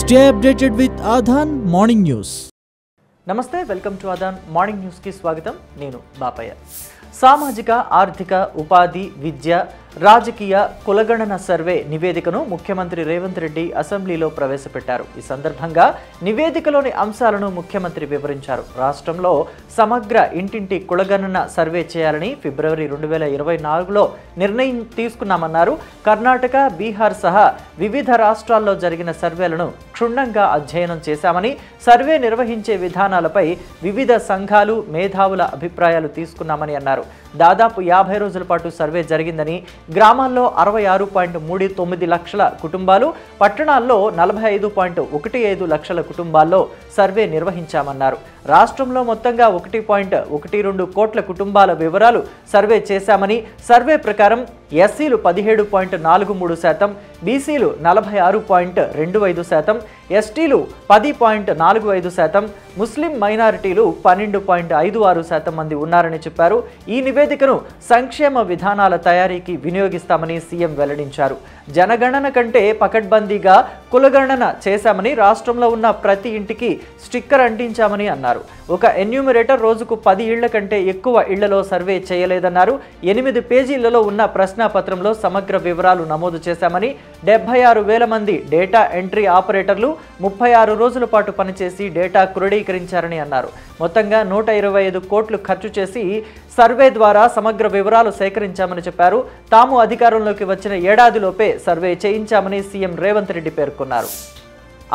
Stay updated with Adhan Morning News. నమస్తే, welcome to Aadan morning news కి స్వాగతం. నేను బాపయ్య. సామాజిక, ఆర్థిక, ఉపాధి, విద్య, రాజకీయ కులగణన సర్వే నివేదికను ముఖ్యమంత్రి రేవంత్ రెడ్డి అసెంబ్లీలో ప్రవేశపెట్టారు. ఈ సందర్భంగా నివేదికలోని అంశాలను ముఖ్యమంత్రి వివరించారు. రాష్ట్రంలో సమగ్ర ఇంటింటి కులగణన సర్వే చేయాలని ఫిబ్రవరి 2024లో నిర్ణయం తీసుకున్నామన్నారు. కర్ణాటక, బీహార్ సహా వివిధ రాష్ట్రాల్లో జరిగిన సర్వేలను క్షుణ్ణంగా అధ్యయనం చేశామని, సర్వే నిర్వహించే విధానాలపై వివిధ సంఘాలు, మేధావుల అభిప్రాయాలు తీసుకున్నామని అన్నారు. దాదాపు 50 రోజుల పాటు సర్వే జరిగిందని, గ్రామాల్లో 66.39 లక్షల కుటుంబాలు, పట్టణాల్లో 45.15 లక్షల కుటుంబాల్లో సర్వే నిర్వహించామన్నారు. రాష్ట్రంలో మొత్తంగా 1.12 కోట్ల కుటుంబాల వివరాలు సర్వే చేశామని, సర్వే ప్రకారం ఎస్సీలు 17.43%, బీసీలు 46.25%, ఎస్టీలు 10.45%, ముస్లిం మైనారిటీలు 12.56% మంది ఉన్నారని చెప్పారు. ఈ నివేదికను సంక్షేమ విధానాల తయారీకి వినియోగిస్తామని సీఎం వెల్లడించారు. జనగణన కంటే పకడ్బందీగా కులగణన చేశామని, రాష్ట్రంలో ఉన్న ప్రతి ఇంటికి స్టిక్కర్ అంటించామని అన్నారు. ఒక ఎన్యూమరేటర్ రోజుకు 10 ఇళ్ల కంటే ఎక్కువ ఇళ్లలో సర్వే చేయలేదన్నారు. 8 పేజీలలో ఉన్న ప్రశ్నాపత్రంలో సమగ్ర వివరాలు నమోదు చేశామని, 76,000 మంది డేటా ఎంట్రీ ఆపరేటర్లు 36 రోజుల పాటు పనిచేసి డేటా క్రోడీకరించారని అన్నారు. మొత్తంగా 125 కోట్లు ఖర్చు చేసి సర్వే ద్వారా సమగ్ర వివరాలు సేకరించామని చెప్పారు. తాము అధికారంలోకి వచ్చిన ఏడాదిలోపే సర్వే చేయించామని సీఎం రేవంత్ రెడ్డి పేర్కొన్నారు.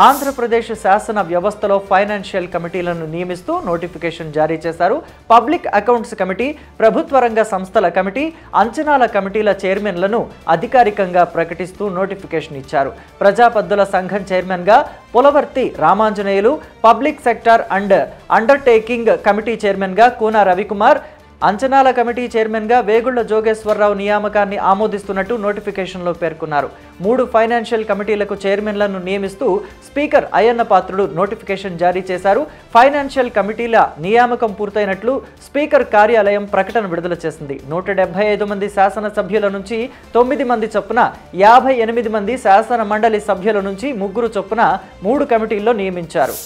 ఆంధ్రప్రదేశ్ శాసన వ్యవస్థలో ఫైనాన్షియల్ కమిటీలను నియమిస్తూ నోటిఫికేషన్ జారీ చేశారు. పబ్లిక్ అకౌంట్స్ కమిటీ, ప్రభుత్వ రంగ సంస్థల కమిటీ, అంచనాల కమిటీల చైర్మన్లను అధికారికంగా ప్రకటిస్తూ నోటిఫికేషన్ ఇచ్చారు. ప్రజాపద్దుల సంఘం చైర్మన్గా Pulavarthi Ramanjaneyulu, public sector and undertaking committee చైర్మన్గా కూన రవికుమార్, అంచనాల కమిటీ చైర్మన్గా వేగుళ్ల జోగేశ్వరరావు నియామకాన్ని ఆమోదిస్తున్నట్టు నోటిఫికేషన్లో పేర్కొన్నారు. 3 ఫైనాన్షియల్ కమిటీలకు చైర్మన్లను నియమిస్తూ స్పీకర్ అయ్యన్న పాత్రుడు నోటిఫికేషన్ జారీ చేశారు. ఫైనాన్షియల్ కమిటీల నియామకం పూర్తయినట్లు స్పీకర్ కార్యాలయం ప్రకటన విడుదల చేసింది. 175 మంది శాసనసభ్యుల నుంచి 9 మంది చొప్పున, 58 మంది శాసన మండలి సభ్యుల నుంచి 3 చొప్పున 3 కమిటీల్లో నియమించారు.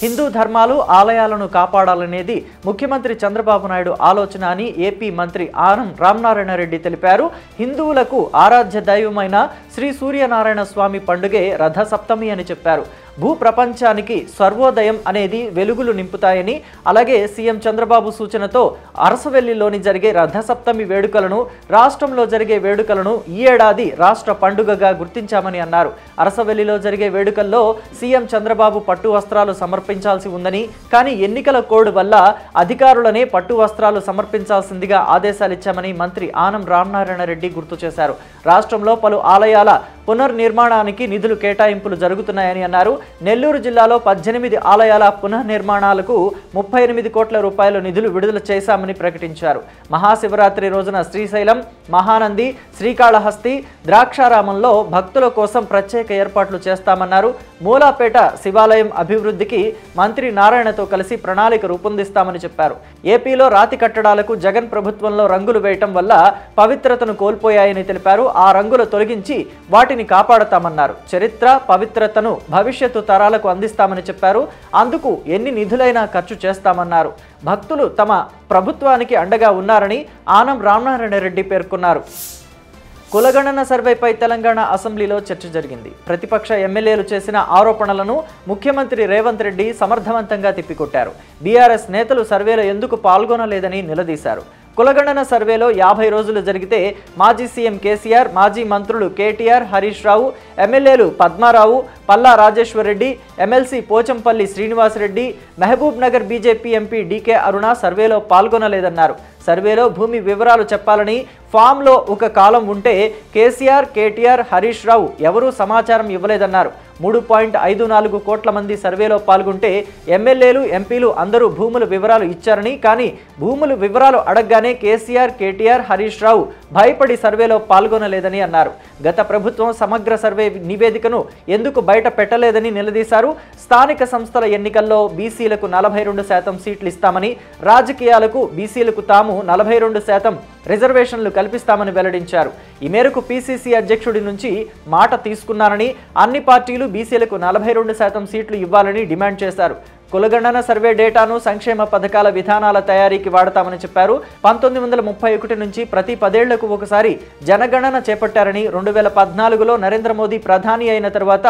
హిందూ ధర్మాలు, ఆలయాలను కాపాడాలనేది ముఖ్యమంత్రి చంద్రబాబు నాయుడు ఆలోచన అని ఏపీ మంత్రి ఆనం రామనారాయణ రెడ్డి తెలిపారు. హిందువులకు ఆరాధ్య దైవమైన శ్రీ సూర్యనారాయణ స్వామి పండుగే రథసప్తమి అని చెప్పారు. భూప్రపంచానికి సర్వోదయం అనేది వెలుగులు నింపుతాయని, అలాగే సీఎం చంద్రబాబు సూచనతో అరసవెల్లిలోని జరిగే రథసప్తమి వేడుకలను, రాష్ట్రంలో జరిగే వేడుకలను ఈ ఏడాది రాష్ట్ర పండుగగా గుర్తించామని అన్నారు. అరసవెల్లిలో జరిగే వేడుకల్లో సీఎం చంద్రబాబు పట్టు వస్త్రాలు సమర్పించాల్సి ఉందని, కానీ ఎన్నికల కోడ్ వల్ల అధికారులనే పట్టు వస్త్రాలు సమర్పించాల్సిందిగా ఆదేశాలిచ్చామని మంత్రి ఆనం రామనారాయణ రెడ్డి గుర్తు చేశారు. రాష్ట్రంలో పలు ఆలయాల పునర్నిర్మాణానికి నిధులు కేటాయింపులు జరుగుతున్నాయని అన్నారు. నెల్లూరు జిల్లాలో 18 ఆలయాల పునర్నిర్మాణాలకు 38 కోట్ల రూపాయల నిధులు విడుదల చేశామని ప్రకటించారు. మహాశివరాత్రి రోజున శ్రీశైలం, మహానంది, శ్రీకాళహస్తి, ద్రాక్షారామంలో భక్తుల కోసం ప్రత్యేక ఏర్పాట్లు చేస్తామన్నారు. మూలాపేట శివాలయం అభివృద్ధికి మంత్రి నారాయణతో కలిసి ప్రణాళిక రూపొందిస్తామని చెప్పారు. ఏపీలో రాతి కట్టడాలకు జగన్ ప్రభుత్వంలో రంగులు వేయటం వల్ల పవిత్రతను కోల్పోయాయని తెలిపారు. ఆ రంగులు తొలగించి వాటిని కాపాడతామన్నారు. చరిత్ర, పవిత్రతను భవిష్యత్తు తరాలకు అందిస్తామని చెప్పారు. అందుకు ఎన్ని నిధులైనా ఖర్చు చేస్తామన్నారు. భక్తులు తమ ప్రభుత్వానికి అండగా ఉన్నారని ఆనం రామనారాయణ రెడ్డి పేర్కొన్నారు. కులగణన సర్వేపై తెలంగాణ అసెంబ్లీలో చర్చ జరిగింది. ప్రతిపక్ష ఎమ్మెల్యేలు చేసిన ఆరోపణలను ముఖ్యమంత్రి రేవంత్ రెడ్డి సమర్థవంతంగా తిప్పికొట్టారు. బీఆర్ఎస్ నేతలు సర్వేలో ఎందుకు పాల్గొనలేదని నిలదీశారు. కులగణన సర్వేలో 50 రోజులు జరిగితే మాజీ సీఎం కేసీఆర్, మాజీ మంత్రులు కేటీఆర్, హరీష్ రావు, ఎమ్మెల్యేలు Padmarao, Palla Rajeshwar Reddy, MLC Pochampally Srinivasareddy, Mahbub Nagar BJP MP DK Aruna సర్వేలో పాల్గొనలేదన్నారు. సర్వేలో భూమి వివరాలు చెప్పాలని ఫామ్లో ఒక కాలం ఉంటే కేసీఆర్, కేటీఆర్, హరీష్ రావు ఎవరూ సమాచారం ఇవ్వలేదన్నారు. 3.54 కోట్ల మంది సర్వేలో పాల్గొంటే ఎమ్మెల్యేలు, ఎంపీలు అందరూ భూముల వివరాలు ఇచ్చారని, కానీ భూముల వివరాలు అడగగానే కేసీఆర్, కేటీఆర్, హరీష్ రావు భయపడి సర్వేలో పాల్గొనలేదని అన్నారు. గత ప్రభుత్వం సమగ్ర సర్వే నివేదికను ఎందుకు బయట పెట్టలేదని నిలదీశారు. స్థానిక సంస్థల ఎన్నికల్లో బీసీలకు 42% సీట్లు ఇస్తామని, రాజకీయాలకు బీసీలకు తాము 42% రిజర్వేషన్లు కల్పిస్తామని వెల్లడించారు. ఈ మేరకు పీసీసీ అధ్యక్షుడి నుంచి మాట తీసుకున్నారని, అన్ని పార్టీలు బీసీలకు 42% సీట్లు ఇవ్వాలని డిమాండ్ చేశారు. కులగణన సర్వే డేటాను సంక్షేమ పథకాల విధానాల తయారీకి వాడతామని చెప్పారు. 1931 నుంచి ప్రతి 10 ఏళ్లకు ఒకసారి జనగణన చేపట్టారని, 2014లో నరేంద్ర మోదీ ప్రధాని అయిన తర్వాత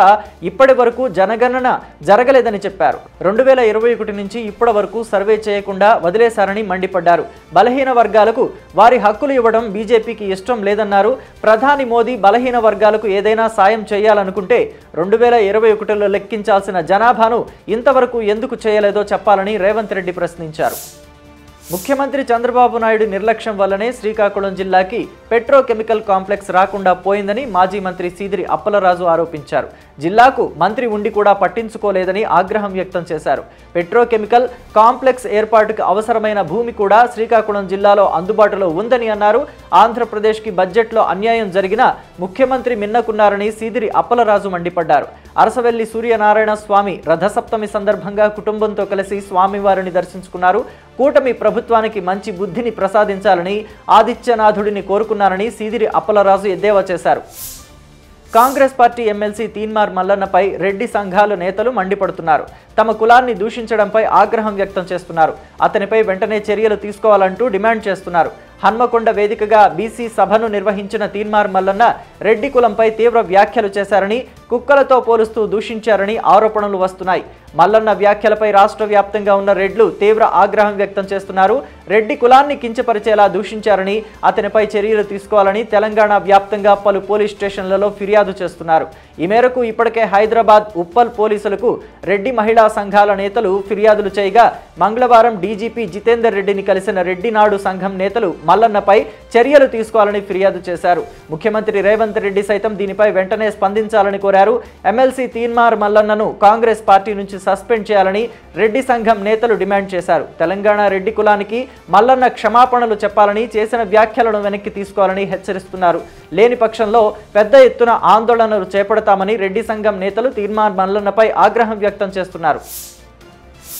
ఇప్పటి వరకు జనగణన జరగలేదని చెప్పారు. 2021 నుంచి ఇప్పటి వరకు సర్వే చేయకుండా వదిలేశారని మండిపడ్డారు. బలహీన వర్గాలకు వారి హక్కులు ఇవ్వడం బీజేపీకి ఇష్టం లేదన్నారు. ప్రధాని మోదీ బలహీన వర్గాలకు ఏదైనా సాయం చేయాలనుకుంటే 2021లో లెక్కించాల్సిన జనాభాను ఇంతవరకు ఎందుకు చేయలేదో చెప్పాలని రేవంత్ రెడ్డి ప్రశ్నించారు. ముఖ్యమంత్రి చంద్రబాబు నాయుడు నిర్లక్ష్యం వల్లనే శ్రీకాకుళం జిల్లాకి పెట్రోకెమికల్ కాంప్లెక్స్ రాకుండా పోయిందని మాజీ మంత్రి సీదిరి అప్పలరాజు ఆరోపించారు. జిల్లాకు మంత్రి ఉండి కూడా పట్టించుకోలేదని ఆగ్రహం వ్యక్తం చేశారు. పెట్రోకెమికల్ కాంప్లెక్స్ ఏర్పాటుకు అవసరమైన భూమి కూడా శ్రీకాకుళం జిల్లాలో అందుబాటులో ఉందని అన్నారు. ఆంధ్రప్రదేశ్కి బడ్జెట్లో అన్యాయం జరిగినా ముఖ్యమంత్రి మిన్నకున్నారని సీదిరి అప్పలరాజు మండిపడ్డారు. అరసవెల్లి సూర్యనారాయణ స్వామి రథసప్తమి సందర్భంగా కుటుంబంతో కలిసి స్వామివారిని దర్శించుకున్నారు. కూటమి ప్రభుత్వానికి మంచి బుద్ధిని ప్రసాదించాలని ఆదిత్యనాథుడిని కోరుకున్నారని సీదిరి అప్పలరాజు ఎద్దేవా చేశారు. కాంగ్రెస్ పార్టీ ఎమ్మెల్సీ తీన్మార్ మల్లన్నపై రెడ్డి సంఘాల నేతలు మండిపడుతున్నారు. తమ కులాన్ని దూషించడంపై ఆగ్రహం వ్యక్తం చేస్తున్నారు. అతనిపై వెంటనే చర్యలు తీసుకోవాలంటూ డిమాండ్ చేస్తున్నారు. హన్మకొండ వేదికగా బీసీ సభను నిర్వహించిన తీన్మార్ మల్లన్న రెడ్డి కులంపై తీవ్ర వ్యాఖ్యలు చేశారని, కుక్కలతో పోలుస్తూ దూషించారని ఆరోపణలు వస్తున్నాయి. మల్లన్న వ్యాఖ్యలపై రాష్ట్ర వ్యాప్తంగా ఉన్న రెడ్లు తీవ్ర ఆగ్రహం వ్యక్తం చేస్తున్నారు. రెడ్డి కులాన్ని కించపరిచేలా దూషించారని, అతనిపై చర్యలు తీసుకోవాలని తెలంగాణ వ్యాప్తంగా పలు పోలీస్ స్టేషన్లలో ఫిర్యాదు చేస్తున్నారు. ఈ మేరకు ఇప్పటికే హైదరాబాద్ ఉప్పల్ పోలీసులకు రెడ్డి మహిళా సంఘాల నేతలు ఫిర్యాదులు చేయగా, మంగళవారం డీజీపీ జితేందర్ రెడ్డిని కలిసిన రెడ్డి నాడు సంఘం నేతలు మల్లన్నపై చర్యలు తీసుకోవాలని ఫిర్యాదు చేశారు. ముఖ్యమంత్రి రేవంత్ రెడ్డి సైతం దీనిపై వెంటనే స్పందించాలని కోరారు. ఎమ్మెల్సీ తీన్మార్ మల్లన్నను కాంగ్రెస్ పార్టీ నుంచి సస్పెండ్ చేయాలని రెడ్డి సంఘం నేతలు డిమాండ్ చేశారు. తెలంగాణ రెడ్డి కులానికి మల్లన్న క్షమాపణలు చెప్పాలని, చేసిన వ్యాఖ్యలను వెనక్కి తీసుకోవాలని హెచ్చరిస్తున్నారు. లేని పక్షంలో పెద్ద ఎత్తున ఆందోళనలు చేపడతామని రెడ్డి సంఘం నేతలు తీన్మార్ మల్లన్నపై ఆగ్రహం వ్యక్తం చేస్తున్నారు.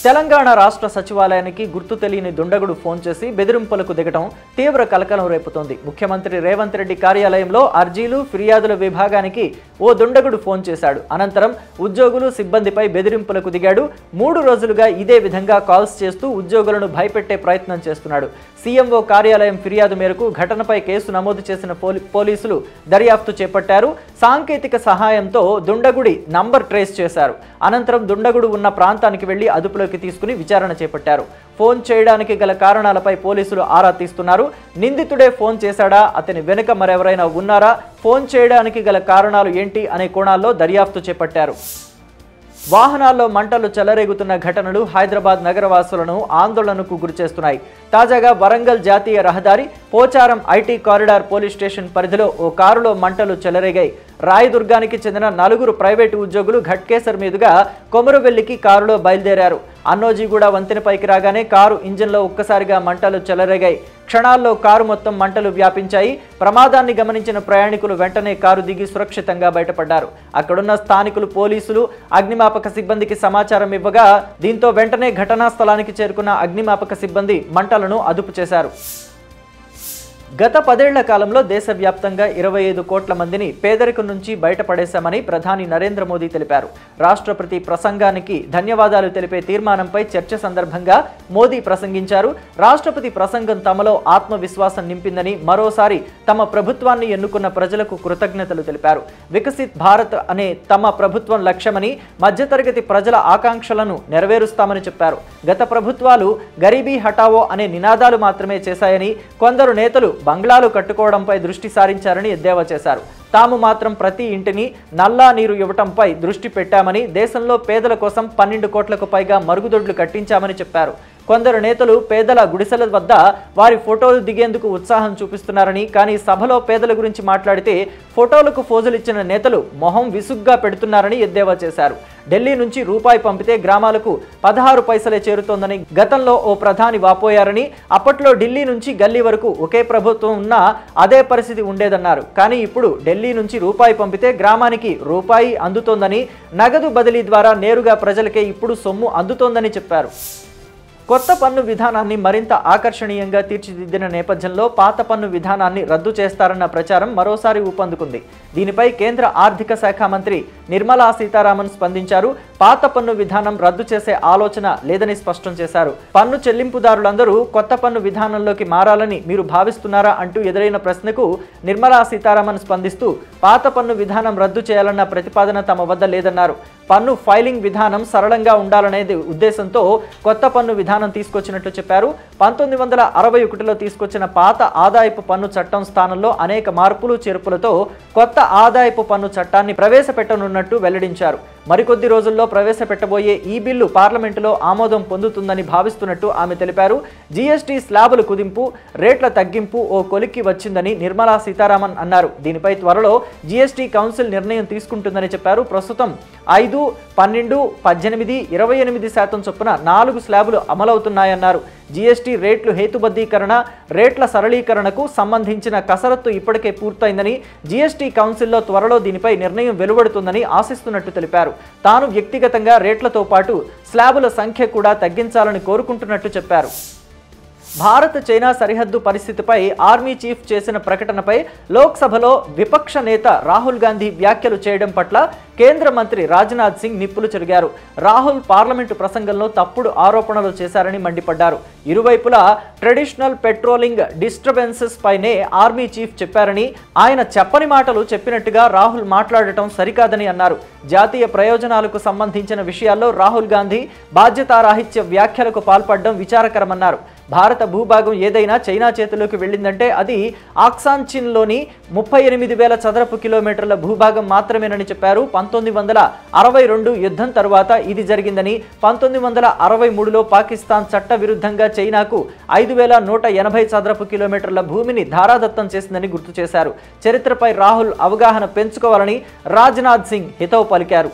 తెలంగాణ రాష్ట్ర సచివాలయానికి గుర్తు తెలియని దుండగుడు ఫోన్ చేసి బెదిరింపులకు దిగటం తీవ్ర కలకలం రేపుతోంది. ముఖ్యమంత్రి రేవంత్ రెడ్డి కార్యాలయంలో అర్జీలు ఫిర్యాదుల విభాగానికి ఓ దుండగుడు ఫోన్ చేశాడు. అనంతరం ఉద్యోగులు సిబ్బందిపై బెదిరింపులకు దిగాడు. 3 రోజులుగా ఇదే విధంగా కాల్స్ చేస్తూ ఉద్యోగులను భయపెట్టే ప్రయత్నం చేస్తున్నాడు. సీఎంఓ కార్యాలయం ఫిర్యాదు మేరకు ఘటనపై కేసు నమోదు చేసిన పోలీసులు దర్యాప్తు చేపట్టారు. సాంకేతిక సహాయంతో దుండగుడి నంబర్ ట్రేస్ చేశారు. అనంతరం దుండగుడు ఉన్న ప్రాంతానికి వెళ్లి అదుపులోకి తీసుకుని విచారణ చేపట్టారు. ఫోన్ చేయడానికి గల కారణాలపై పోలీసులు ఆరా తీస్తున్నారు. నిందితుడే ఫోన్ చేశాడా, అతని వెనుక మరెవరైనా ఉన్నారా, ఫోన్ చేయడానికి గల కారణాలు ఏంటి అనే కోణాల్లో దర్యాప్తు చేపట్టారు. వాహనాల్లో మంటలు చెలరేగుతున్న ఘటనలు హైదరాబాద్ నగరవాసులను ఆందోళనకు గురిచేస్తున్నాయి. తాజాగా వరంగల్ జాతీయ రహదారి Pocharam IT corridor police station పరిధిలో ఓ కారులో మంటలు చెలరేగాయి. రాయదుర్గానికి చెందిన 4 ప్రైవేటు ఉద్యోగులు ఘట్కేసర్ మీదుగా కొమరువెల్లికి కారులో బయలుదేరారు. అన్నోజీగూడ వంతెనపైకి రాగానే కారు ఇంజిన్లో ఒక్కసారిగా మంటలు చెలరేగాయి. క్షణాల్లో కారు మొత్తం మంటలు వ్యాపించాయి. ప్రమాదాన్ని గమనించిన ప్రయాణికులు వెంటనే కారు దిగి సురక్షితంగా బయటపడ్డారు. అక్కడున్న స్థానికులు పోలీసులు అగ్నిమాపక సిబ్బందికి సమాచారం ఇవ్వగా, దీంతో వెంటనే ఘటనా స్థలానికి చేరుకున్న అగ్నిమాపక సిబ్బంది మంటలను అదుపు చేశారు. గత 10 ఏళ్ల కాలంలో దేశవ్యాప్తంగా 25 కోట్ల మందిని పేదరికం నుంచి బయటపడేశామని ప్రధాని నరేంద్ర మోదీ తెలిపారు. రాష్ట్రపతి ప్రసంగానికి ధన్యవాదాలు తెలిపే తీర్మానంపై చర్చ సందర్భంగా మోదీ ప్రసంగించారు. రాష్ట్రపతి ప్రసంగం తమలో ఆత్మవిశ్వాసం నింపిందని, మరోసారి తమ ప్రభుత్వాన్ని ఎన్నుకున్న ప్రజలకు కృతజ్ఞతలు తెలిపారు. వికసిత్ భారత్ అనే తమ ప్రభుత్వం లక్ష్యమని, మధ్యతరగతి ప్రజల ఆకాంక్షలను నెరవేరుస్తామని చెప్పారు. గత ప్రభుత్వాలు గరీబీ హటావో అనే నినాదాలు మాత్రమే చేశాయని, కొందరు నేతలు బంగ్లాలు కట్టుకోవడంపై దృష్టి సారించారని ఎద్దేవా చేశారు. తాము మాత్రం ప్రతి ఇంటిని నల్లా నీరు ఇవ్వటంపై దృష్టి పెట్టామని, దేశంలో పేదల కోసం 12 కోట్లకు పైగా మరుగుదొడ్లు కట్టించామని చెప్పారు. కొందరు నేతలు పేదల గుడిసెల వద్ద వారి ఫోటోలు దిగేందుకు ఉత్సాహం చూపిస్తున్నారని, కానీ సభలో పేదల గురించి మాట్లాడితే ఫోటోలకు ఫోజులు ఇచ్చిన నేతలు మొహం విసుగ్గా పెడుతున్నారని ఎద్దేవా చేశారు. ఢిల్లీ నుంచి రూపాయి పంపితే గ్రామాలకు 16 పైసలే చేరుతోందని గతంలో ఓ ప్రధాని వాపోయారని, అప్పట్లో ఢిల్లీ నుంచి గల్లీ వరకు ఒకే ప్రభుత్వం ఉన్నా అదే పరిస్థితి ఉండేదన్నారు. కానీ ఇప్పుడు ఢిల్లీ నుంచి రూపాయి పంపితే గ్రామానికి రూపాయి అందుతోందని, నగదు బదిలీ ద్వారా నేరుగా ప్రజలకే ఇప్పుడు సొమ్ము అందుతోందని చెప్పారు. కొత్త పన్ను విధానాన్ని మరింత ఆకర్షణీయంగా తీర్చిదిద్దిన నేపథ్యంలో పాత పన్ను విధానాన్ని రద్దు చేస్తారన్న ప్రచారం మరోసారి ఊపందుకుంది. దీనిపై కేంద్ర ఆర్థిక శాఖ మంత్రి నిర్మలా సీతారామన్ స్పందించారు. పాత పన్ను విధానం రద్దు చేసే ఆలోచన లేదని స్పష్టం చేశారు. పన్ను చెల్లింపుదారులందరూ కొత్త పన్ను విధానంలోకి మారాలని మీరు భావిస్తున్నారా అంటూ ఎదురైన ప్రశ్నకు నిర్మలా సీతారామన్ స్పందిస్తూ పాత పన్ను విధానం రద్దు చేయాలన్న ప్రతిపాదన తమ వద్ద లేదన్నారు. పన్ను ఫైలింగ్ విధానం సరళంగా ఉండాలనేది ఉద్దేశంతో కొత్త పన్ను విధానం తీసుకొచ్చినట్లు చెప్పారు. 1961లో తీసుకొచ్చిన పాత ఆదాయపు పన్ను చట్టం స్థానంలో అనేక మార్పులు చేర్పులతో కొత్త ఆదాయపు పన్ను చట్టాన్ని ప్రవేశపెట్టనున్నట్టు వెల్లడించారు. మరికొద్ది రోజుల్లో ప్రవేశపెట్టబోయే ఈ బిల్లు పార్లమెంటులో ఆమోదం పొందుతుందని భావిస్తున్నట్టు ఆమె తెలిపారు. జీఎస్టీ స్లాబుల కుదింపు, రేట్ల తగ్గింపు ఓ కొలిక్కి వచ్చిందని నిర్మలా సీతారామన్ అన్నారు. దీనిపై త్వరలో జీఎస్టీ కౌన్సిల్ నిర్ణయం తీసుకుంటుందని చెప్పారు. ప్రస్తుతం 5, 12, 18, 28% చొప్పున 4 స్లాబులు అమలవుతున్నాయన్నారు. జీఎస్టీ రేట్లు హేతుబద్ధీకరణ, రేట్ల సరళీకరణకు సంబంధించిన కసరత్తు ఇప్పటికే పూర్తయిందని, జీఎస్టీ కౌన్సిల్లో త్వరలో దీనిపై నిర్ణయం వెలువడుతుందని ఆశిస్తున్నట్టు తెలిపారు. తాను వ్యక్తిగతంగా రేట్లతో పాటు స్లాబుల సంఖ్య కూడా తగ్గించాలని కోరుకుంటున్నట్టు చెప్పారు. భారత్ చైనా సరిహద్దు పరిస్థితిపై ఆర్మీ చీఫ్ చేసిన ప్రకటనపై లోక్సభలో విపక్ష నేత రాహుల్ గాంధీ వ్యాఖ్యలు చేయడం పట్ల కేంద్ర మంత్రి రాజ్నాథ్ సింగ్ నిప్పులు చెరిగారు. రాహుల్ పార్లమెంటు ప్రసంగంలో తప్పుడు ఆరోపణలు చేశారని మండిపడ్డారు. ఇరువైపులా ట్రెడిషనల్ పెట్రోలింగ్ డిస్టర్బెన్సెస్ పైనే ఆర్మీ చీఫ్ చెప్పారని, ఆయన చెప్పని మాటలు చెప్పినట్టుగా రాహుల్ మాట్లాడటం సరికాదని అన్నారు. జాతీయ ప్రయోజనాలకు సంబంధించిన విషయాల్లో రాహుల్ గాంధీ బాధ్యతారాహిత్య వ్యాఖ్యలకు పాల్పడడం విచారకరమన్నారు. భారత భూభాగం ఏదైనా చైనా చేతిలోకి వెళ్ళిందంటే అది ఆక్సాన్చిన్లోని 38,000 చదరపు కిలోమీటర్ల భూభాగం మాత్రమేనని చెప్పారు. 1962 యుద్ధం తర్వాత ఇది జరిగిందని, 1963లో పాకిస్తాన్ చట్ట విరుద్ధంగా చైనాకు 5,180 చదరపు కిలోమీటర్ల భూమిని ధారాదత్తం చేసిందని గుర్తు చేశారు. చరిత్రపై రాహుల్ అవగాహన పెంచుకోవాలని రాజ్నాథ్ సింగ్ హితవు పలికారు.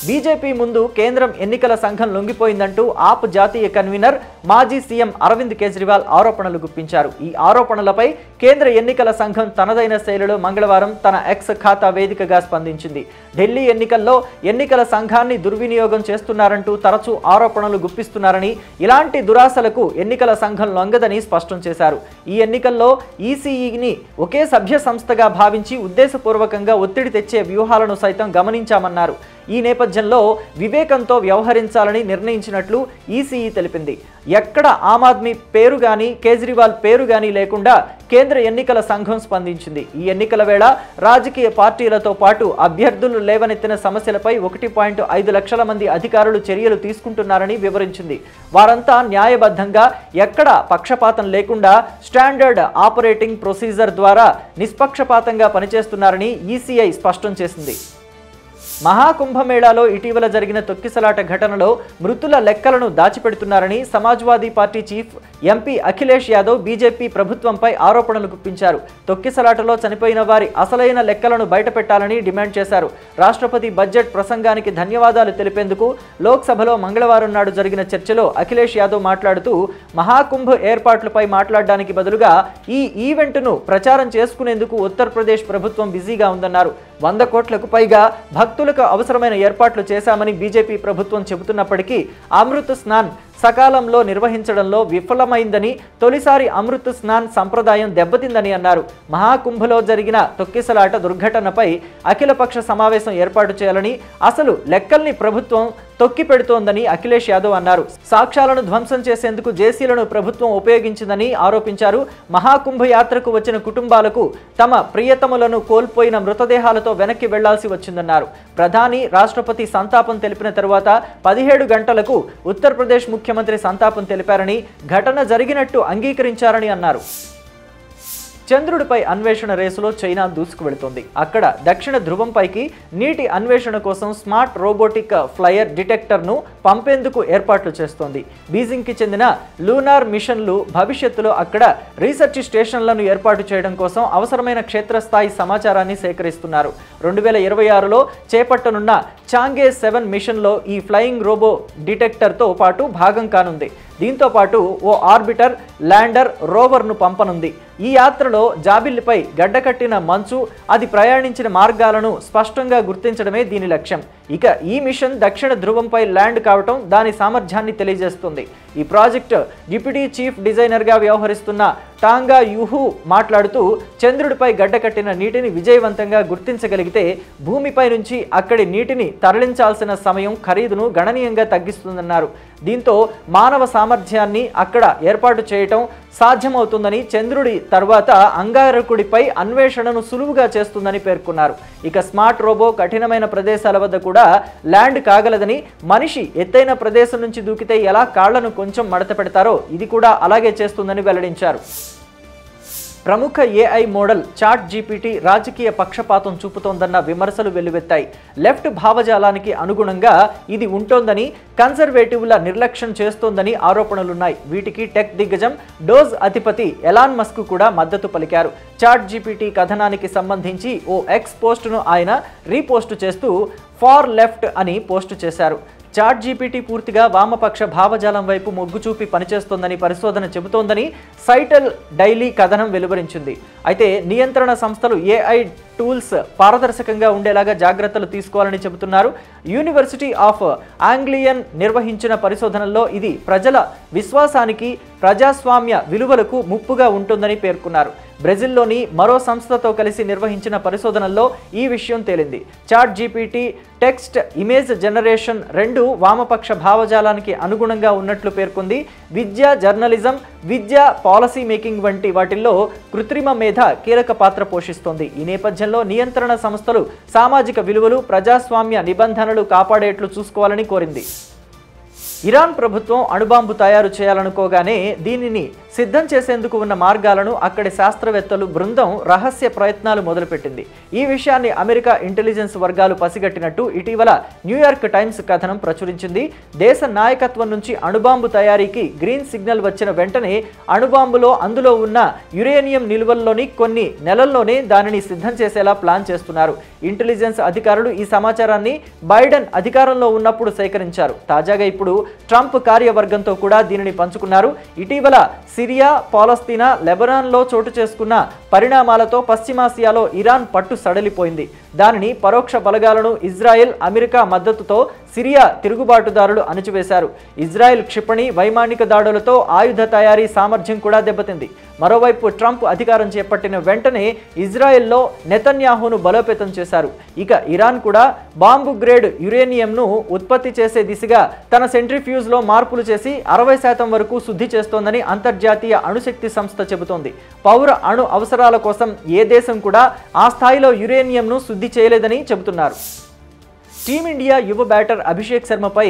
బీజేపీ ముందు కేంద్రం ఎన్నికల సంఘం లొంగిపోయిందంటూ ఆప్ జాతీయ కన్వీనర్ మాజీ సీఎం అరవింద్ కేజ్రీవాల్ ఆరోపణలు గుప్పించారు. ఈ ఆరోపణలపై కేంద్ర ఎన్నికల సంఘం తనదైన శైలిలో మంగళవారం తన ఎక్స్ ఖాతా వేదికగా స్పందించింది. ఢిల్లీ ఎన్నికల్లో ఎన్నికల సంఘాన్ని దుర్వినియోగం చేస్తున్నారంటూ తరచూ ఆరోపణలు గుప్పిస్తున్నారని, ఇలాంటి దురాశలకు ఎన్నికల సంఘం లొంగదని స్పష్టం చేశారు. ఈ ఎన్నికల్లో ఈసీఈని ఒకే సభ్య సంస్థగా భావించి ఉద్దేశపూర్వకంగా ఒత్తిడి తెచ్చే వ్యూహాలను సైతం గమనించామన్నారు. ఈ నేపథ్యంలో వివేకంతో వ్యవహరించాలని నిర్ణయించినట్లు ఈసీఈ తెలిపింది. ఎక్కడ ఆమ్ ఆద్మీ పేరు గానీ కేజ్రీవాల్ పేరు గానీ లేకుండా కేంద్ర ఎన్నికల సంఘం స్పందించింది. ఈ ఎన్నికల వేళ రాజకీయ పార్టీలతో పాటు అభ్యర్థులు లేవనెత్తిన సమస్యలపై 1.5 లక్షల మంది అధికారులు చర్యలు తీసుకుంటున్నారని వివరించింది. వారంతా న్యాయబద్ధంగా ఎక్కడ పక్షపాతం లేకుండా స్టాండర్డ్ ఆపరేటింగ్ ప్రొసీజర్ ద్వారా నిష్పక్షపాతంగా పనిచేస్తున్నారని ఈసీఐ స్పష్టం చేసింది. మహాకుంభమేళాలో ఇటీవల జరిగిన తొక్కిసలాట ఘటనలో మృతుల లెక్కలను దాచిపెడుతున్నారని Samajwadi party chief MP Akhilesh Yadav BJP ప్రభుత్వంపై ఆరోపణలు గుప్పించారు. తొక్కిసలాటలో చనిపోయిన వారి అసలైన లెక్కలను బయటపెట్టాలని డిమాండ్ చేశారు. రాష్ట్రపతి బడ్జెట్ ప్రసంగానికి ధన్యవాదాలు తెలిపేందుకు లోక్సభలో మంగళవారం నాడు జరిగిన చర్చలో అఖిలేష్ యాదవ్ మాట్లాడుతూ మహాకుంభ్ ఏర్పాట్లపై మాట్లాడడానికి బదులుగా ఈ ఈవెంట్ను ప్రచారం చేసుకునేందుకు ఉత్తరప్రదేశ్ ప్రభుత్వం బిజీగా ఉందన్నారు. 100 కోట్లకు పైగా భక్తులకు అవసరమైన ఏర్పాట్లు చేశామని బీజేపీ ప్రభుత్వం చెబుతున్నప్పటికీ అమృత్ స్నాన్ సకాలంలో నిర్వహించడంలో విఫలమైందని, తొలిసారి అమృత్ స్నాన్ సంప్రదాయం దెబ్బతిందని అన్నారు. మహాకుంభలో జరిగిన తొక్కిసలాట దుర్ఘటనపై అఖిలపక్ష సమావేశం ఏర్పాటు చేయాలని, అసలు లెక్కల్ని ప్రభుత్వం తొక్కి పెడుతోందని అఖిలేష్ యాదవ్ అన్నారు. సాక్ష్యాలను ధ్వంసం చేసేందుకు జేసీలను ప్రభుత్వం ఉపయోగించిందని ఆరోపించారు. మహాకుంభ యాత్రకు వచ్చిన కుటుంబాలకు తమ ప్రియతములను కోల్పోయిన మృతదేహాలతో వెనక్కి వెళ్లాల్సి వచ్చిందన్నారు. ప్రధాని, రాష్ట్రపతి సంతాపం తెలిపిన తరువాత 17 గంటలకు ఉత్తరప్రదేశ్ ముఖ్యమంత్రి సంతాపం తెలిపారని, ఘటన జరిగినట్టు అంగీకరించారని అన్నారు. చంద్రుడిపై అన్వేషణ రేసులో చైనా దూసుకువెళుతోంది. అక్కడ దక్షిణ ధ్రువంపైకి నీటి అన్వేషణ కోసం స్మార్ట్ రోబోటిక్ ఫ్లయర్ డిటెక్టర్ను పంపేందుకు ఏర్పాట్లు చేస్తోంది. బీజింగ్కి చెందిన లూనార్ మిషన్లు భవిష్యత్తులో అక్కడ రీసెర్చ్ స్టేషన్లను ఏర్పాటు చేయడం కోసం అవసరమైన క్షేత్రస్థాయి సమాచారాన్ని సేకరిస్తున్నారు. 2026లో చేపట్టనున్న చాంగే 7 మిషన్లో ఈ ఫ్లయింగ్ రోబో డిటెక్టర్తో పాటు భాగం కానుంది. దీంతో పాటు ఓ ఆర్బిటర్, ల్యాండర్, రోవర్ను పంపనుంది. ఈ యాత్రలో జాబిల్లిపై గడ్డకట్టిన మంచు, అది ప్రయాణించిన మార్గాలను స్పష్టంగా గుర్తించడమే దీని లక్ష్యం. ఇక ఈ మిషన్ దక్షిణ ధ్రువంపై ల్యాండ్ కావటం దాని సామర్థ్యాన్ని తెలియజేస్తుంది. ఈ ప్రాజెక్టు డిప్యూటీ చీఫ్ డిజైనర్గా వ్యవహరిస్తున్న టాంగా యూహు మాట్లాడుతూ, చంద్రుడిపై గడ్డకట్టిన నీటిని విజయవంతంగా గుర్తించగలిగితే భూమిపై నుంచి అక్కడి నీటిని తరలించాల్సిన సమయం, ఖరీదును గణనీయంగా తగ్గిస్తుందన్నారు. దీంతో మానవ సామర్థ్యాన్ని అక్కడ ఏర్పాటు చేయటం సాధ్యమవుతుందని, చంద్రుడి తర్వాత అంగారకుడిపై అన్వేషణను సులువుగా చేస్తుందని పేర్కొన్నారు. ఇక స్మార్ట్ రోబో కఠినమైన ప్రదేశాల వద్ద కూడా ల్యాండ్ కాగలదని, మనిషి ఎత్తైన ప్రదేశం నుంచి దూకితే ఎలా కాళ్లను కొంచెం మడత పెడతారో ఇది కూడా అలాగే చేస్తుందని వెల్లడించారు. ప్రముఖ ఏఐ మోడల్ చాట్ జీపీటీ రాజకీయ పక్షపాతం చూపుతోందన్న విమర్శలు వెల్లువెత్తాయి. లెఫ్ట్ భావజాలానికి అనుగుణంగా ఇది ఉంటోందని, కన్జర్వేటివ్ల నిర్లక్ష్యం చేస్తోందని ఆరోపణలున్నాయి. వీటికి టెక్ దిగ్గజం డోజ్ అధిపతి ఎలాన్ మస్క్ కూడా మద్దతు పలికారు. చాట్ జీపీటీ కథనానికి సంబంధించి ఓ ఎక్స్ పోస్టును ఆయన రీపోస్టు చేస్తూ ఫార్ లెఫ్ట్ అని పోస్టు చేశారు. చాట్ జీపీటీ పూర్తిగా వామపక్ష భావజాలం వైపు మొగ్గు చూపి పనిచేస్తోందని పరిశోధన చెబుతోందని సైటల్ డైలీ కథనం వెలువరించింది. అయితే నియంత్రణ సంస్థలు ఏఐ టూల్స్ పారదర్శకంగా ఉండేలాగా జాగ్రత్తలు తీసుకోవాలని చెబుతున్నారు. యూనివర్సిటీ ఆఫ్ ఆంగ్లియన్ నిర్వహించిన పరిశోధనల్లో ఇది ప్రజల విశ్వాసానికి, ప్రజాస్వామ్య విలువలకు ముప్పుగా ఉంటుందని పేర్కొన్నారు. బ్రెజిల్లోని మరో సంస్థతో కలిసి నిర్వహించిన పరిశోధనల్లో ఈ విషయం తేలింది. Chat GPT text image generation రెండు వామపక్ష భావజాలానికి అనుగుణంగా ఉన్నట్లు పేర్కొంది. విద్య, జర్నలిజం, విద్య, పాలసీ మేకింగ్ వంటి వాటిల్లో కృత్రిమ మేధ కీలక పాత్ర పోషిస్తోంది. ఈ నేపథ్యంలో నియంత్రణ సంస్థలు సామాజిక విలువలు, ప్రజాస్వామ్య నిబంధనలు కాపాడేట్లు చూసుకోవాలని కోరింది. ఇరాన్ ప్రభుత్వం అణుబాంబు తయారు చేయాలనుకోగానే దీనిని సిద్ధం చేసేందుకు ఉన్న మార్గాలను అక్కడి శాస్త్రవేత్తలు బృందం రహస్య ప్రయత్నాలు మొదలుపెట్టింది. ఈ విషయాన్ని అమెరికా ఇంటెలిజెన్స్ వర్గాలు పసిగట్టినట్టు ఇటీవల న్యూయార్క్ టైమ్స్ కథనం ప్రచురించింది. దేశ నాయకత్వం నుంచి అణుబాంబు తయారీకి గ్రీన్ సిగ్నల్ వచ్చిన వెంటనే అణుబాంబులో అందులో ఉన్న యురేనియం నిల్వల్లోని కొన్ని నెలల్లోనే దానిని సిద్ధం చేసేలా ప్లాన్ చేస్తున్నారు. ఇంటెలిజెన్స్ అధికారులు ఈ సమాచారాన్ని బైడెన్ అధికారంలో ఉన్నప్పుడు సేకరించారు. తాజాగా ఇప్పుడు ట్రంప్ కార్యవర్గంతో కూడా దీనిని పంచుకున్నారు. ఇటీవల సిరియా, పాలస్తీనా, లెబనాన్లో చోటు చేసుకున్న పరిణామాలతో పశ్చిమాసియాలో ఇరాన్ పట్టు సడలిపోయింది. దానిని పరోక్ష బలగాలను ఇజ్రాయెల్, అమెరికా మద్దతుతో సిరియా తిరుగుబాటుదారులు అణచివేశారు. ఇజ్రాయెల్ క్షిపణి, వైమానిక దాడులతో ఆయుధ తయారీ సామర్థ్యం కూడా దెబ్బతింది. మరోవైపు ట్రంప్ అధికారం చేపట్టిన వెంటనే ఇజ్రాయెల్లో నెతన్యాహును బలోపేతం చేశారు. ఇక ఇరాన్ కూడా బాంబు గ్రేడ్ యురేనియంను ఉత్పత్తి చేసే దిశగా తన సెంట్రిఫ్యూజ్లో మార్పులు చేసి 60% వరకు శుద్ధి చేస్తోందని అంతర్జాతీయ అణుశక్తి సంస్థ చెబుతోంది. పౌర అణు అవసరాల కోసం ఏ దేశం కూడా ఆ స్థాయిలో యురేనియంను శుద్ధి చేయలేదని చెబుతున్నారు. టీమిండియా యువ బ్యాటర్ అభిషేక్ శర్మపై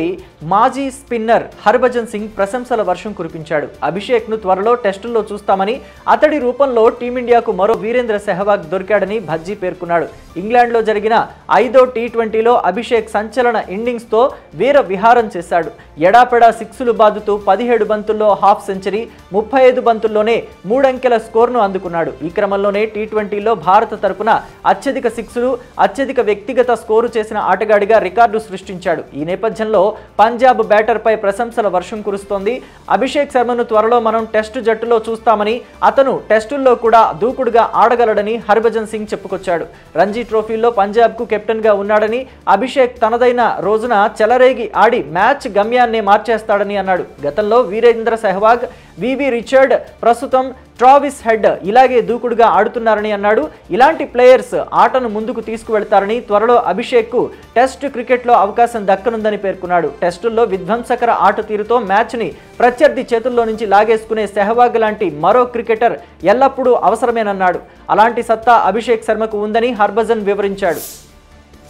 మాజీ స్పిన్నర్ హర్భజన్ సింగ్ ప్రశంసల వర్షం కురిపించాడు. అభిషేక్ను త్వరలో టెస్టుల్లో చూస్తామని, అతడి రూపంలో టీమిండియాకు మరో వీరేంద్ర సెహవాగ్ దొరికాడని భజ్జీ పేర్కొన్నాడు. ఇంగ్లాండ్లో జరిగిన 5వ టీ20లో అభిషేక్ సంచలన ఇన్నింగ్స్తో వీర విహారం చేశాడు. ఎడాపెడా సిక్సులు బాదుతూ 17 బంతుల్లో హాఫ్ సెంచరీ, 35 బంతుల్లోనే 3 అంకెల స్కోర్ను అందుకున్నాడు. ఈ క్రమంలోనే టీ20లో భారత తరపున అత్యధిక సిక్సులు, అత్యధిక వ్యక్తిగత స్కోరు చేసిన ఆటగాడిగా రికార్డు సృష్టించాడు. ఈ నేపథ్యంలో పంజాబ్ బ్యాటర్పై ప్రశంసల వర్షం కురుస్తోంది. అభిషేక్ శర్మను త్వరలో మనం టెస్టు జట్టులో చూస్తామని, అతను టెస్టుల్లో కూడా దూకుడుగా ఆడగలడని హర్భజన్ సింగ్ చెప్పుకొచ్చాడు. రంజీ ట్రోఫీలో పంజాబ్కు కెప్టెన్గా ఉన్నాడని, అభిషేక్ తనదైన రోజున చెలరేగి ఆడి మ్యాచ్ గమ్యాన్నే మార్చేస్తాడని అన్నాడు. గతంలో వీరేంద్ర సెహవాగ్, వివి రిచర్డ్, ప్రస్తుతం ట్రావిస్ హెడ్ ఇలాగే దూకుడుగా ఆడుతున్నారని అన్నాడు. ఇలాంటి ప్లేయర్స్ ఆటను ముందుకు తీసుకువెళ్తారని, త్వరలో అభిషేక్కు టెస్ట్ క్రికెట్లో అవకాశం దక్కనుందని పేర్కొన్నాడు. టెస్టుల్లో విధ్వంసకర ఆట తీరుతో మ్యాచ్ని ప్రత్యర్థి చేతుల్లో నుంచి లాగేసుకునే సెహవాగ్ లాంటి మరో క్రికెటర్ ఎల్లప్పుడూ అవసరమేనన్నాడు. అలాంటి సత్తా అభిషేక్ శర్మకు ఉందని హర్భజన్ వివరించాడు.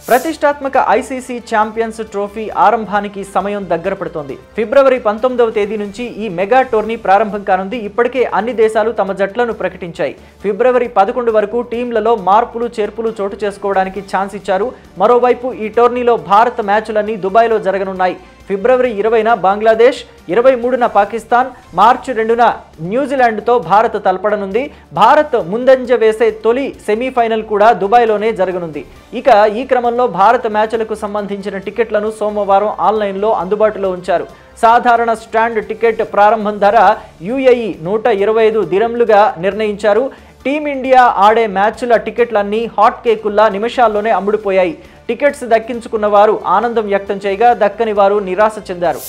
ప్రతిష్టాత్మక ఐసీసీ ఛాంపియన్స్ ట్రోఫీ ఆరంభానికి సమయం దగ్గర పడుతోంది. ఫిబ్రవరి 19వ తేదీ నుంచి ఈ మెగా టోర్నీ ప్రారంభం కానుంది. ఇప్పటికే అన్ని దేశాలు తమ జట్లను ప్రకటించాయి. ఫిబ్రవరి 11 వరకు టీంలలో మార్పులు చేర్పులు చోటు చేసుకోవడానికి ఛాన్స్ ఇచ్చారు. మరోవైపు ఈ టోర్నీలో భారత్ మ్యాచ్లన్నీ దుబాయ్లో జరగనున్నాయి. ఫిబ్రవరి 20న బంగ్లాదేశ్, 23న పాకిస్తాన్, మార్చి 2న న్యూజిలాండ్తో భారత్ తలపడనుంది. భారత్ ముందంజ వేసే తొలి సెమీఫైనల్ కూడా దుబాయ్లోనే జరగనుంది. ఇక ఈ క్రమంలో భారత మ్యాచ్లకు సంబంధించిన టికెట్లను సోమవారం ఆన్లైన్లో అందుబాటులో ఉంచారు. సాధారణ స్టాండ్ టికెట్ ప్రారంభం ధర UAE 125 దిరంలుగా నిర్ణయించారు. టీమిండియా ఆడే మ్యాచ్ల టికెట్లన్నీ హాట్ కేకుల్లా నిమిషాల్లోనే అమ్ముడుపోయాయి. టికెట్స్ దక్కించుకున్న వారు ఆనందం వ్యక్తం చేయగా దక్కని వారు నిరాశ చెందారు.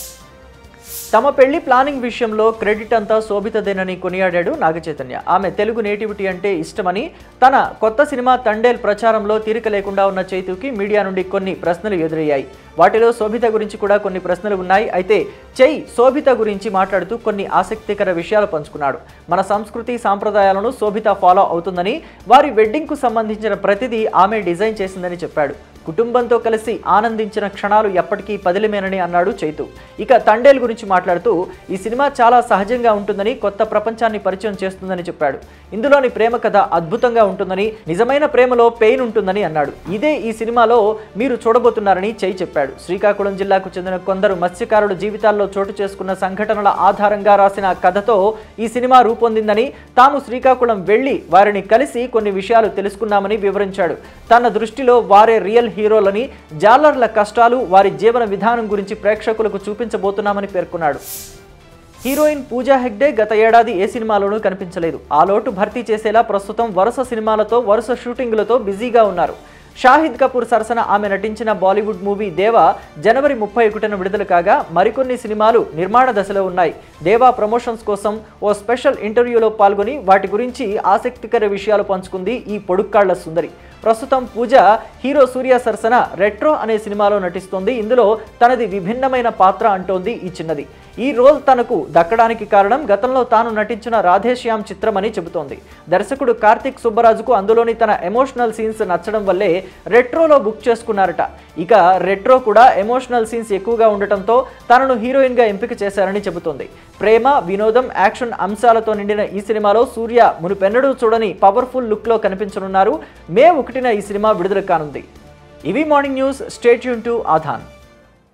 తమ పెళ్లి ప్లానింగ్ విషయంలో క్రెడిట్ అంతా శోభితదేనని కొనియాడాడు నాగచైతన్య. ఆమె తెలుగు నేటివిటీ అంటే ఇష్టమని, తన కొత్త సినిమా తండేల్ ప్రచారంలో తీరిక లేకుండా ఉన్న చైతుకి మీడియా నుండి కొన్ని ప్రశ్నలు ఎదురయ్యాయి. వాటిలో శోభిత గురించి కూడా కొన్ని ప్రశ్నలు ఉన్నాయి. అయితే చై శోభిత గురించి మాట్లాడుతూ కొన్ని ఆసక్తికర విషయాలు పంచుకున్నాడు. మన సంస్కృతి సాంప్రదాయాలను శోభిత ఫాలో అవుతుందని, వారి వెడ్డింగ్కు సంబంధించిన ప్రతిదీ ఆమె డిజైన్ చేసిందని చెప్పాడు. కుటుంబంతో కలిసి ఆనందించిన క్షణాలు ఎప్పటికీ పదిలమేనని అన్నాడు చైతు. ఇక తండేల్ గురించి మాట్లాడుతూ ఈ సినిమా చాలా సహజంగా ఉంటుందని, కొత్త ప్రపంచాన్ని పరిచయం చేస్తుందని చెప్పాడు. ఇందులోని ప్రేమ కథ అద్భుతంగా ఉంటుందని, నిజమైన ప్రేమలో పెయిన్ ఉంటుందని అన్నాడు. ఇదే ఈ సినిమాలో మీరు చూడబోతున్నారని చై చెప్పాడు. శ్రీకాకుళం జిల్లాకు చెందిన కొందరు మత్స్యకారుల జీవితాల్లో చోటు చేసుకున్న సంఘటనల ఆధారంగా రాసిన కథతో ఈ సినిమా రూపొందిందని, తాము శ్రీకాకుళం వెళ్లి వారిని కలిసి కొన్ని విషయాలు తెలుసుకున్నామని వివరించాడు. తన దృష్టిలో వారే రియల్ హీరోలని, జాలర్ల కష్టాలు, వారి జీవన విధానం గురించి ప్రేక్షకులకు చూపించబోతున్నామని పేర్కొన్నాడు. హీరోయిన్ పూజా హెగ్డే గత ఏడాది ఏ సినిమాలోనూ కనిపించలేదు. ఆ లోటు భర్తీ చేసేలా ప్రస్తుతం వరుస సినిమాలతో, వరుస షూటింగులతో బిజీగా ఉన్నారు. షాహిద్ కపూర్ సరసన ఆమె నటించిన బాలీవుడ్ మూవీ దేవా జనవరి 31న విడుదల కాగా మరికొన్ని సినిమాలు నిర్మాణ దశలో ఉన్నాయి. దేవా ప్రమోషన్స్ కోసం ఓ స్పెషల్ ఇంటర్వ్యూలో పాల్గొని వాటి గురించి ఆసక్తికర విషయాలు పంచుకుంది ఈ పొడుక్కాళ్ల సుందరి. ప్రస్తుతం పూజ హీరో సూర్య సరసన రెట్రో అనే సినిమాలో నటిస్తోంది. ఇందులో తనది విభిన్నమైన పాత్ర అంటోంది ఈ చిన్నది. ఈ రోల్ తనకు దక్కడానికి కారణం గతంలో తాను నటించిన రాధేశ్యామ్ చిత్రమని చెబుతోంది. దర్శకుడు కార్తిక్ సుబ్బరాజుకు అందులోని తన ఎమోషనల్ సీన్స్ నచ్చడం వల్లే రెట్రోలో బుక్ చేసుకున్నారట. ఇక రెట్రో కూడా ఎమోషనల్ సీన్స్ ఎక్కువగా ఉండటంతో తనను హీరోయిన్గా ఎంపిక చేశారని చెబుతోంది. ప్రేమ, వినోదం, యాక్షన్ అంశాలతో నిండిన ఈ సినిమాలో సూర్య మునుపెన్నడూ చూడని పవర్ఫుల్ లుక్లో కనిపించనున్నారు. మే 1న ఈ సినిమా విడుదల కానుంది. ఇవి morning news. Stay tune to ఆధాన్.